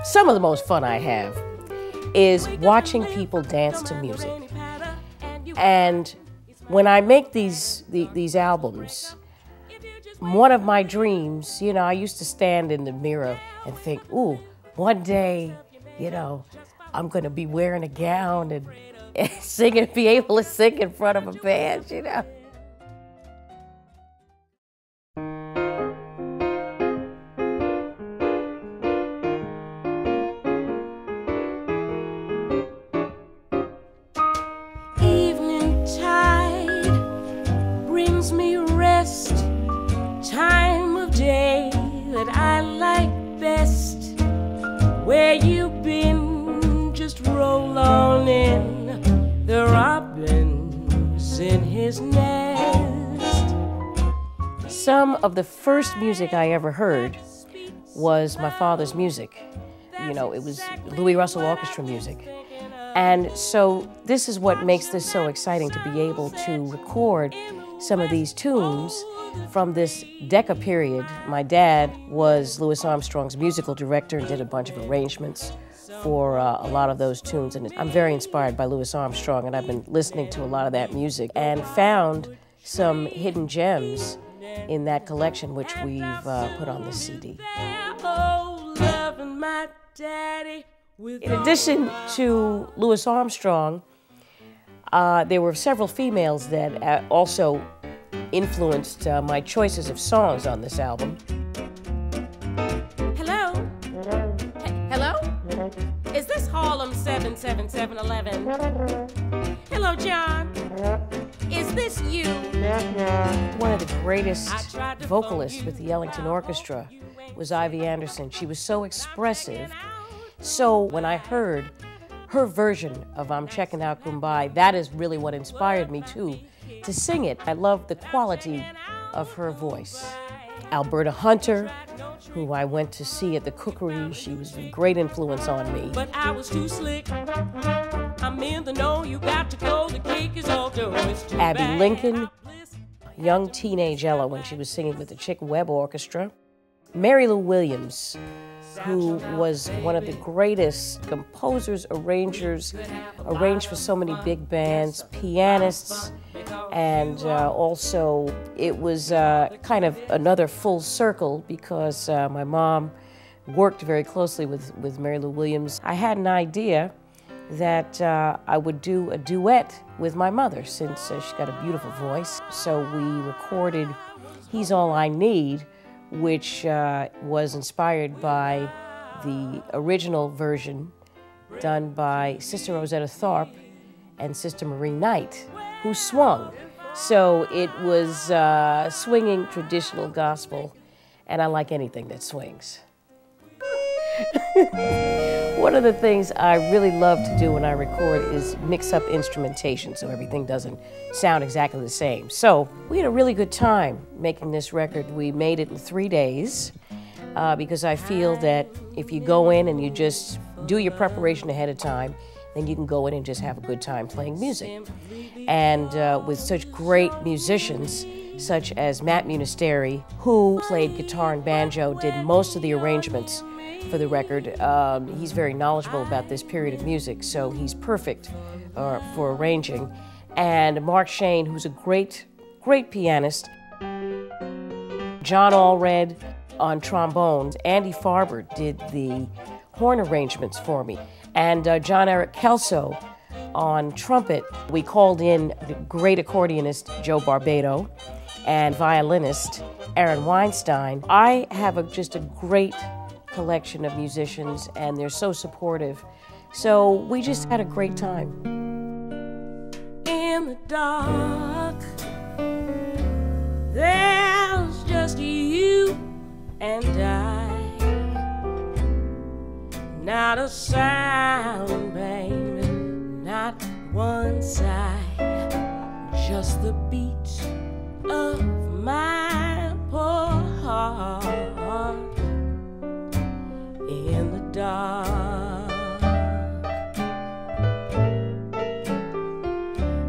some of the most fun I have is watching people dance to music. And when I make these albums, one of my dreams, you know, I used to stand in the mirror and think, ooh, one day, you know, I'm going to be wearing a gown and singing, be able to sing in front of a band, you know. Evening tide brings me rest, time of day that I like best. Where you been, just roll on in, the robin's in his nest. Some of the first music I ever heard was my father's music. You know, it was Louis Russell Orchestra music. And so this is what makes this so exciting, to be able to record some of these tunes from this Decca period. My dad was Louis Armstrong's musical director and did a bunch of arrangements for a lot of those tunes. And I'm very inspired by Louis Armstrong, and I've been listening to a lot of that music and found some hidden gems in that collection, which we've put on this CD. In addition to Louis Armstrong, there were several females that also influenced my choices of songs on this album. Hello? Hello? Is this Harlem 77711? Hello, John. Is this you? One of the greatest vocalists with the Ellington Orchestra was Ivy Anderson. She was so expressive. So when I heard her version of I'm Checkin' Out Goom'bye, that is really what inspired me too to sing it. I love the quality of her voice. Alberta Hunter, who I went to see at the Cookery, she was a great influence on me. But I was too slick. I'm in the know, you got to go, the cake is all dough. Abby Lincoln, young teenage Ella when she was singing with the Chick Webb Orchestra. Mary Lou Williams, who was one of the greatest composers, arrangers, arranged for so many big bands, pianists, and also it was kind of another full circle because my mom worked very closely with Mary Lou Williams. I had an idea that I would do a duet with my mother since she's got a beautiful voice. So we recorded He's All I Need, which was inspired by the original version done by Sister Rosetta Tharpe and Sister Marie Knight, who swung. So it was swinging traditional gospel, and I like anything that swings. One of the things I really love to do when I record is mix up instrumentation so everything doesn't sound exactly the same. So we had a really good time making this record. We made it in 3 days because I feel that if you go in and you just do your preparation ahead of time, then you can go in and just have a good time playing music. And with such great musicians such as Matt Munisteri, who played guitar and banjo, did most of the arrangements for the record. He's very knowledgeable about this period of music, so he's perfect for arranging. And Mark Shane, who's a great pianist. John Allred on trombones. Andy Farber did the horn arrangements for me. And Jon-Erik Kellso on trumpet. We called in the great accordionist Joe Barbato and violinist Aaron Weinstein. I have just a great collection of musicians, and they're so supportive. So we just had a great time. In the dark, there's just you and I. Not a sound, baby, not one sigh. Just the beat of my poor heart in the dark.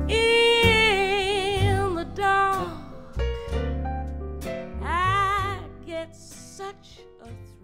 In the dark, I get such a thrill.